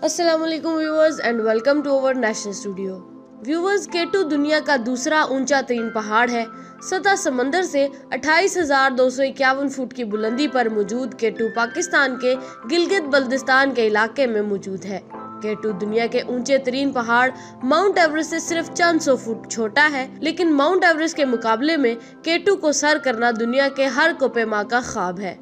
अस्सलामुअलैकुम viewers and welcome to our national studio. Viewers, K two दुनिया का दूसरा ऊंचा तरीन पहाड़ है। सतह समंदर से 28,251 फुट की बुलंदी पर मौजूद केटू पाकिस्तान के गिलगित बल्तिस्तान के इलाके में मौजूद है। केटू दुनिया के ऊंचे तरीन पहाड़ माउंट एवरेस्ट से सिर्फ चंद सौ फुट छोटा है, लेकिन माउंट एवरेस्ट के मुकाबले में केटू को सर करना दुनिया के हर कोपेमा का ख्वाब है।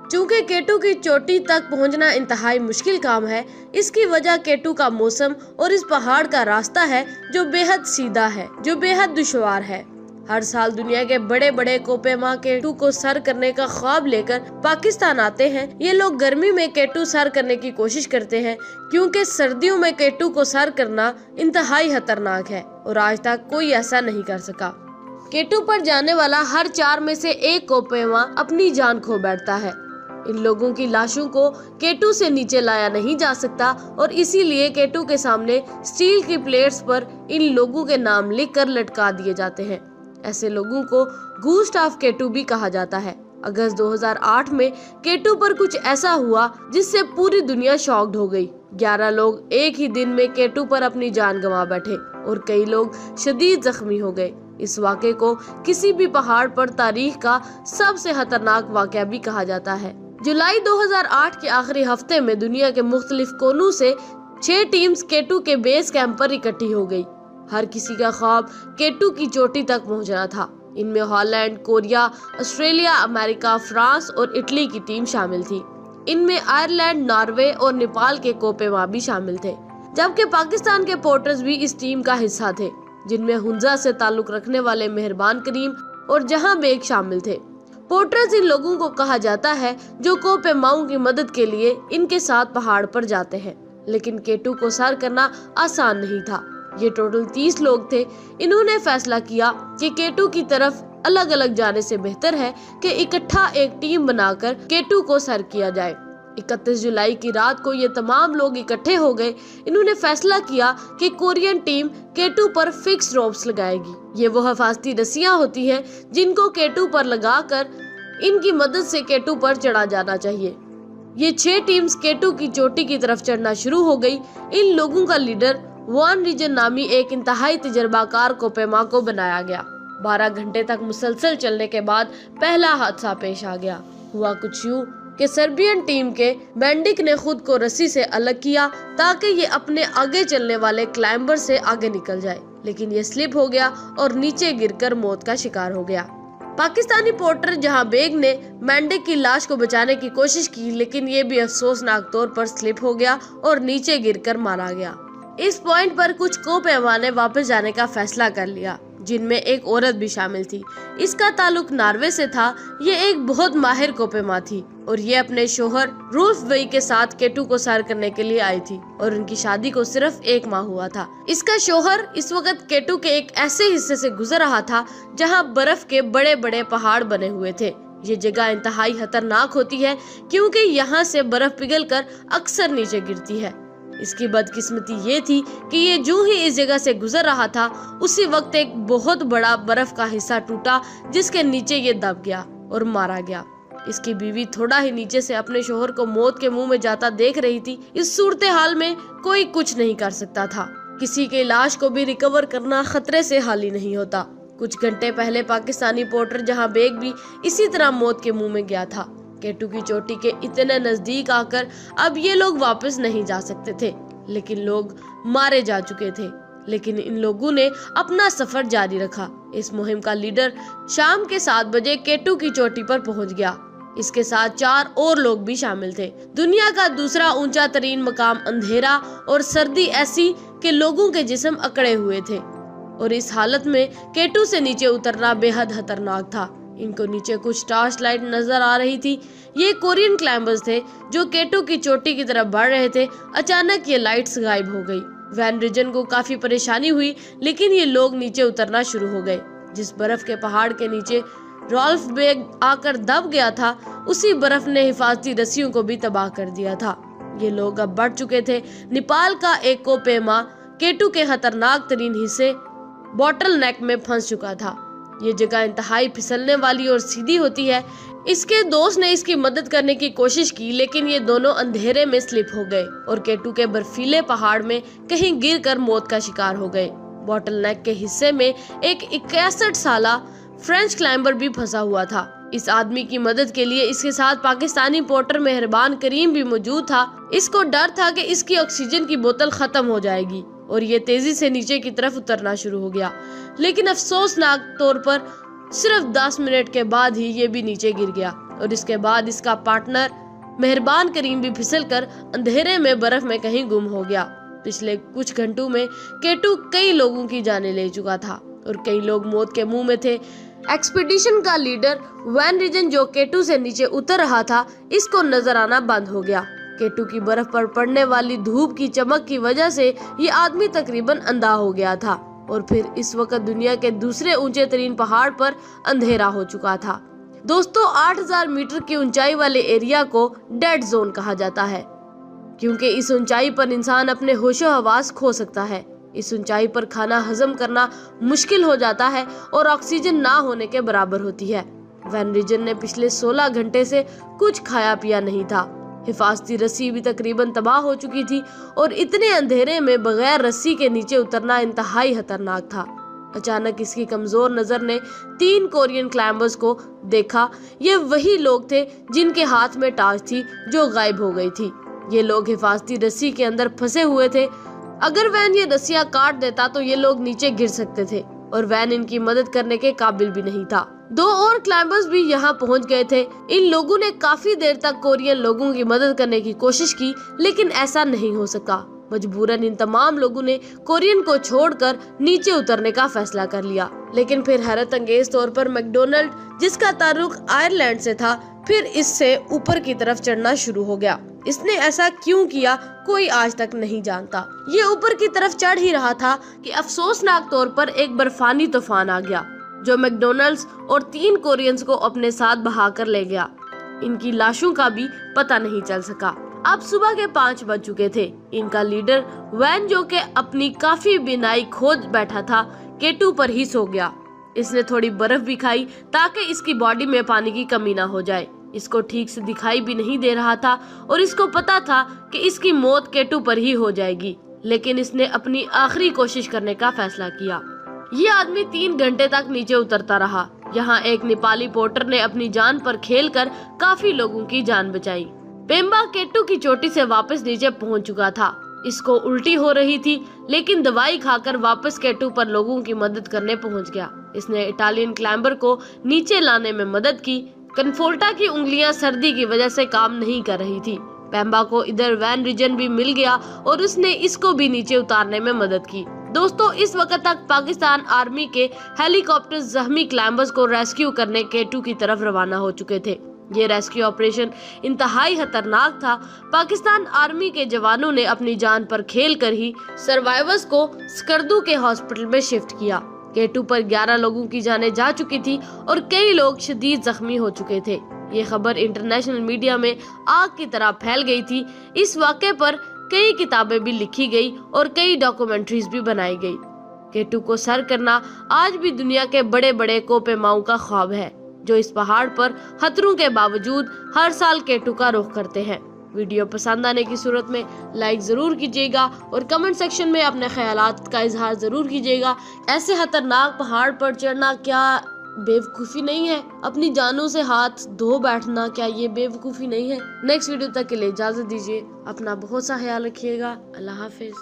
चूँकि केटू की चोटी तक पहुंचना इंतहाई मुश्किल काम है, इसकी वजह केटू का मौसम और इस पहाड़ का रास्ता है जो बेहद सीधा है, जो बेहद दुश्वार है। हर साल दुनिया के बड़े बड़े कोपेमा केटू को सर करने का ख्वाब लेकर पाकिस्तान आते हैं। ये लोग गर्मी में केटू सर करने की कोशिश करते हैं, क्योंकि सर्दियों में केटू को सर करना इंतहाई खतरनाक है और आज तक कोई ऐसा नहीं कर सका। केटू पर जाने वाला हर 4 में से एक कोपेमा अपनी जान खो बैठता है। इन लोगों की लाशों को केटू से नीचे लाया नहीं जा सकता और इसीलिए केटू के सामने स्टील की प्लेट्स पर इन लोगों के नाम लिखकर लटका दिए जाते हैं। ऐसे लोगों को घूस्ट ऑफ केटू भी कहा जाता है। अगस्त 2008 में केटू पर कुछ ऐसा हुआ जिससे पूरी दुनिया शॉक्ड हो गई। 11 लोग एक ही दिन में केटू पर अपनी जान गंवा बैठे और कई लोग शदीद जख्मी हो गए। इस वाक़े को किसी भी पहाड़ पर तारीख का सबसे खतरनाक वाक़या भी कहा जाता है। जुलाई 2008 के आखिरी हफ्ते में दुनिया के मुख्तलिफ कोनों से 6 टीम्स केटू के बेस कैंप पर इकट्ठी हो गई। हर किसी का ख्वाब केटू की चोटी तक पहुंचना था। इनमें Holland, Korea, Australia, America, France और इटली की टीम शामिल थी। इनमें आयरलैंड, नॉर्वे और नेपाल के कोपेमा भी शामिल थे, जबकि पाकिस्तान के पोर्टर्स भी इस टीम का हिस्सा थे, जिनमें हुंजा से ताल्लुक रखने वाले मेहरबान करीम और जहां बेग शामिल थे। पोर्टर्स इन लोगों को कहा जाता है जो कोपेमाओं की मदद के लिए इनके साथ पहाड़ पर जाते हैं, लेकिन केटू को सर करना आसान नहीं था। ये टोटल 30 लोग थे। इन्होंने फैसला किया कि केटू की तरफ अलग अलग जाने से बेहतर है कि इकट्ठा एक टीम बनाकर केटू को सर किया जाए। 31 जुलाई की रात को ये तमाम लोग इकट्ठे हो गए। इन्होंने फैसला किया कि कोरियन टीम केटू पर फिक्स रोप्स लगाएगी। ये वो हिफाजती रस्सियां होती हैं जिनको केटू पर लगाकर इनकी मदद से केटू पर चढ़ा जाना चाहिए। ये 6 टीम्स केटू की चोटी की तरफ चढ़ना शुरू हो गई। इन लोगों का लीडर वान रीजन नामी एक इंतहाई तजर्बाकार कोपेमा को बनाया गया। 12 घंटे तक मुसलसल चलने के बाद पहला हादसा पेश आ गया। हुआ कुछ यूं कि सर्बियन टीम के बैंडिक ने खुद को रस्सी से अलग किया ताकि ये अपने आगे चलने वाले क्लाइंबर से आगे निकल जाए, लेकिन ये स्लिप हो गया और नीचे गिरकर मौत का शिकार हो गया। पाकिस्तानी पोर्टर जहां बेग ने मैंडिक की लाश को बचाने की कोशिश की, लेकिन ये भी अफसोसनाक तौर पर स्लिप हो गया और नीचे गिरकर मारा गया। इस पॉइंट पर कुछ कोपेमा ने वापस जाने का फैसला कर लिया, जिनमें एक औरत भी शामिल थी। इसका ताल्लुक नॉर्वे से था। ये एक बहुत माहिर कोपेमा थी और ये अपने शोहर रूल्फ वेई के साथ केटू को सर करने के लिए आई थी और उनकी शादी को सिर्फ 1 माह हुआ था। इसका शोहर इस वक्त केटू के एक ऐसे हिस्से से गुजर रहा था जहां बर्फ के बड़े बड़े पहाड़ बने हुए थे। ये जगह इंतहाई खतरनाक होती है क्योंकि यहाँ से बर्फ पिघलकर अक्सर नीचे गिरती है। इसकी बदकिस्मती ये थी कि ये जो ही इस जगह से गुजर रहा था, उसी वक्त एक बहुत बड़ा बर्फ का हिस्सा टूटा, जिसके नीचे ये दब गया और मारा गया। इसकी बीवी थोड़ा ही नीचे से अपने शोहर को मौत के मुंह में जाता देख रही थी। इस सूरत हाल में कोई कुछ नहीं कर सकता था। किसी के लाश को भी रिकवर करना खतरे से हाली नहीं होता। कुछ घंटे पहले पाकिस्तानी पोर्टर जहां बेग भी इसी तरह मौत के मुंह में गया था। केटू की चोटी के इतने नजदीक आकर अब ये लोग वापस नहीं जा सकते थे, लेकिन लोग मारे जा चुके थे। लेकिन इन लोगों ने अपना सफर जारी रखा। इस मुहिम का लीडर शाम के 7 बजे केटू की चोटी पर पहुंच गया। इसके साथ 4 और लोग भी शामिल थे। दुनिया का दूसरा ऊंचा तरीन मकाम अंधेरा और सर्दी ऐसी कि लोगों के जिस्म अकड़े हुए थे और इस हालत में केटू से नीचे उतरना बेहद खतरनाक था। इनको नीचे कुछ टॉर्च लाइट नजर आ रही थी। ये कोरियन क्लाइंबर्स थे जो केटू की चोटी की तरफ बढ़ रहे थे। अचानक ये लाइट्स गायब हो गई। वैन रिजन को काफी परेशानी हुई, लेकिन ये लोग नीचे उतरना शुरू हो गए। जिस बर्फ के पहाड़ के नीचे रॉल्फ बेग आकर दब गया था, उसी बर्फ ने हिफाजती रस्सियों को भी तबाह कर दिया था। ये लोग अब बढ़ चुके थे। नेपाल का एक कोपेमा केटू के खतरनाक तरीन हिस्से बॉटल नेक में फंस चुका था। ये जगह इंतहाई फिसलने वाली और सीधी होती है। इसके दोस्त ने इसकी मदद करने की कोशिश की, लेकिन ये दोनों अंधेरे में स्लिप हो गए और केटू के बर्फीले पहाड़ में कहीं गिरकर मौत का शिकार हो गए। बॉटलनेक के हिस्से में एक 61 साला फ्रेंच क्लाइंबर भी फंसा हुआ था। इस आदमी की मदद के लिए इसके साथ पाकिस्तानी पोर्टर मेहरबान करीम भी मौजूद था। इसको डर था कि इसकी ऑक्सीजन की बोतल खत्म हो जाएगी और ये तेजी से नीचे की तरफ उतरना शुरू हो गया, लेकिन अफसोसनाक तौर पर सिर्फ 10 मिनट के बाद ही ये भी नीचे गिर गया और इसके बाद इसका पार्टनर मेहरबान करीम भी फिसलकर अंधेरे में बर्फ में कहीं गुम हो गया। पिछले कुछ घंटों में केटू कई लोगों की जानें ले चुका था और कई लोग मौत के मुंह में थे। एक्सपीडिशन का लीडर वैन रिजन, जो केटू से नीचे उतर रहा था, इसको नजर आना बंद हो गया। केटू की बर्फ पर पड़ने वाली धूप की चमक की वजह से ये आदमी तकरीबन अंधा हो गया था और फिर इस वक्त दुनिया के दूसरे ऊंचे तरीन पहाड़ पर अंधेरा हो चुका था। दोस्तों, 8000 मीटर की ऊंचाई वाले एरिया को डेड जोन कहा जाता है, क्योंकि इस ऊंचाई पर इंसान अपने होशो हवास खो सकता है। इस ऊंचाई पर खाना हजम करना मुश्किल हो जाता है और ऑक्सीजन ना होने के बराबर होती है। वैन रिजन ने पिछले 16 घंटे से कुछ खाया पिया नहीं था। हिफाजती रस्सी भी तकरीबन तबाह हो चुकी थी और इतने अंधेरे में बगैर रस्सी के नीचे उतरना इंतहाई खतरनाक था। अचानक इसकी कमजोर नजर ने 3 कोरियन क्लाइंबर्स को देखा। ये वही लोग थे जिनके हाथ में टार्च थी जो गायब हो गई थी। ये लोग हिफाजती रस्सी के अंदर फंसे हुए थे। अगर वैन ये रस्सियां काट देता तो ये लोग नीचे गिर सकते थे और वैन इनकी मदद करने के काबिल भी नहीं था। 2 और क्लाइंबर्स भी यहाँ पहुँच गए थे। इन लोगों ने काफी देर तक कोरियन लोगों की मदद करने की कोशिश की, लेकिन ऐसा नहीं हो सका। मजबूरन इन तमाम लोगों ने कोरियन को छोड़कर नीचे उतरने का फैसला कर लिया। लेकिन फिर हैरत अंगेज तौर पर मैकडोनाल्ड, जिसका ताल्लुक आयरलैंड से था, फिर इससे ऊपर की तरफ चढ़ना शुरू हो गया। इसने ऐसा क्यों किया कोई आज तक नहीं जानता। ये ऊपर की तरफ चढ़ ही रहा था कि अफसोसनाक तौर पर एक बर्फानी तूफान आ गया जो मैकडोनाल्ड्स और 3 कोरियंस को अपने साथ बहाकर ले गया। इनकी लाशों का भी पता नहीं चल सका। अब सुबह के 5 बज चुके थे। इनका लीडर वैन, जो के अपनी काफी बिनाई खोज बैठा था, केटू पर ही सो गया। इसने थोड़ी बर्फ भी खाई ताकि इसकी बॉडी में पानी की कमी ना हो जाए। इसको ठीक से दिखाई भी नहीं दे रहा था और इसको पता था कि इसकी मौत केटू पर ही हो जाएगी, लेकिन इसने अपनी आखिरी कोशिश करने का फैसला किया। ये आदमी 3 घंटे तक नीचे उतरता रहा। यहाँ एक नेपाली पोर्टर ने अपनी जान पर खेलकर काफी लोगों की जान बचाई। पेम्बा केटू की चोटी से वापस नीचे पहुंच चुका था। इसको उल्टी हो रही थी, लेकिन दवाई खाकर वापस केटू पर लोगों की मदद करने पहुंच गया। इसने इटालियन क्लाइंबर को नीचे लाने में मदद की। कन्फोल्टा की उंगलियां सर्दी की वजह से काम नहीं कर रही थी। पेम्बा को इधर वैन रिजन भी मिल गया और उसने इसको भी नीचे उतारने में मदद की। दोस्तों, इस वक्त तक पाकिस्तान आर्मी के हेलीकॉप्टर जख्मी क्लाइंबर्स को रेस्क्यू करने केटू की तरफ रवाना हो चुके थे। ये रेस्क्यू ऑपरेशन इंतहाई खतरनाक था। पाकिस्तान आर्मी के जवानों ने अपनी जान पर खेलकर ही सर्वाइवर्स को स्कर्दू के हॉस्पिटल में शिफ्ट किया। केटू पर 11 लोगों की जानें जा चुकी थी और कई लोग शदीद जख्मी हो चुके थे। ये खबर इंटरनेशनल मीडिया में आग की तरह फैल गई थी। इस वाक़े पर कई किताबें भी लिखी गई और कई डॉक्यूमेंट्रीज भी बनाई गई। केटू को सर करना आज भी दुनिया के बड़े बड़े कोपेमाओं का ख्वाब है, जो इस पहाड़ पर खतरों के बावजूद हर साल केटू का रुख करते हैं। वीडियो पसंद आने की सूरत में लाइक जरूर कीजिएगा और कमेंट सेक्शन में अपने ख्यालात का इजहार जरूर कीजिएगा। ऐसे खतरनाक पहाड़ पर चढ़ना क्या बेवकूफ़ी नहीं है? अपनी जानों से हाथ धो बैठना क्या ये बेवकूफ़ी नहीं है? नेक्स्ट वीडियो तक के लिए इजाज़त दीजिए। अपना बहुत सा ख्याल रखिएगा। अल्लाह हाफिज।